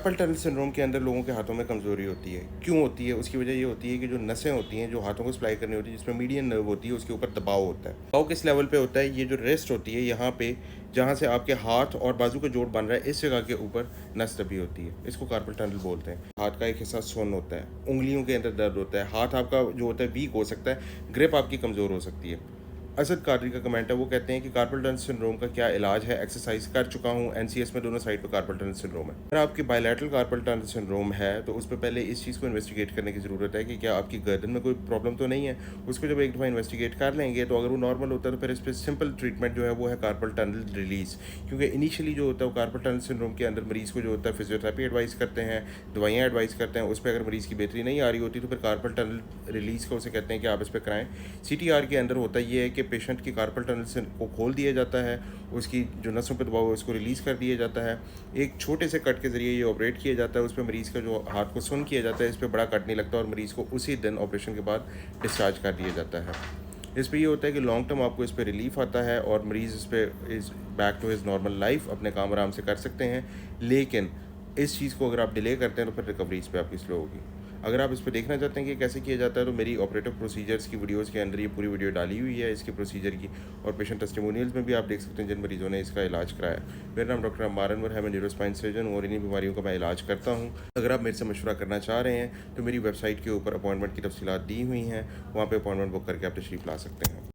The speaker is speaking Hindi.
कार्पल टनल सिंड्रोम के अंदर लोगों के हाथों में कमज़ोरी होती है। क्यों होती है? उसकी वजह ये होती है कि जो नसें होती हैं, जो हाथों को सप्लाई करनी होती है, जिसमें मीडियन नर्व होती है, उसके ऊपर दबाव होता है। दबाव किस लेवल पे होता है? ये जो रिस्ट होती है, यहाँ पे जहाँ से आपके हाथ और बाजू का जोड़ बन रहा है, इस जगह के ऊपर नस दबी होती है। इसको कार्पल टनल बोलते हैं। हाथ का एक हिस्सा सुन्न होता है, उंगलियों के अंदर दर्द होता है, हाथ आपका जो होता है वीक हो सकता है, ग्रिप आपकी कमज़ोर हो सकती है। असद कादरी का कमेंट है, वो कहते हैं कि कार्पल टनल सिंड्रोम का क्या इलाज है? एक्सरसाइज कर चुका हूँ, एनसीएस में दोनों साइड पर कार्पल टनल सिंड्रोम है। अगर आपकी बायलैटरल कार्पल टनल सिंड्रोम है तो उस पर पहले इस चीज़ को इन्वेस्टिगेट करने की ज़रूरत है कि क्या आपकी गर्दन में कोई प्रॉब्लम तो नहीं है। उसको जब एक दफ़ा इन्वेस्टिगेट कर लेंगे तो अगर वो नॉर्मल होता है तो फिर इस पर सिंपल ट्रीटमेंट जो है वो है कार्पल टनल रिलीज़। क्योंकि इनिशियली जो होता है वो कार्पल टनल सिंड्रोम के अंदर मरीज़ को जो होता है फिजियोथेरेपी एडवाइस करते हैं, दवाइयाँ एडवाइस करते हैं। उस पर अगर मरीज़ की बेहतरी नहीं आ रही होती तो फिर कार्पल टनल रिलीज़ का उसे कहते हैं कि आप इस पर कराएँ। सीटीआर के अंदर होता ये है कि पेशेंट की कार्पल टनल से को खोल दिया जाता है, उसकी जो नसों पे दबाव है उसको रिलीज़ कर दिया जाता है। एक छोटे से कट के ज़रिए ये ऑपरेट किया जाता है। उस पर मरीज़ का जो हाथ को सुन्न किया जाता है, इस पर बड़ा कट नहीं लगता और मरीज़ को उसी दिन ऑपरेशन के बाद डिस्चार्ज कर दिया जाता है। इस पर ये होता है कि लॉन्ग टर्म आपको इस पर रिलीफ आता है और मरीज़ इस पर is back to his normal life, अपने काम आराम से कर सकते हैं। लेकिन इस चीज़ को अगर आप डिले करते हैं तो फिर रिकवरी इस पर आपकी स्लो होगी। अगर आप इस पर देखना चाहते हैं कि कैसे किया जाता है तो मेरी ऑपरेटिव प्रोसीजर्स की वीडियोस के अंदर ये पूरी वीडियो डाली हुई है इसके प्रोसीजर की, और पेशेंट टेस्टिमोनियल्स में भी आप देख सकते हैं जिन मरीजों ने इसका इलाज कराया। मेरा नाम डॉक्टर अम्मार अनवर है, मैं न्यूरोस्पाइन सर्जन हूँ और इन्हीं बीमारियों का मैं इलाज करता हूँ। अगर आप मेरे से मशवरा करना चाह रहे हैं तो मेरी वेबसाइट के ऊपर अपॉइंटमेंट की तफसीलात दी हुई हैं, वहाँ पर अपॉइंटमेंट बुक करके आप तशरीफ़ ला सकते हैं।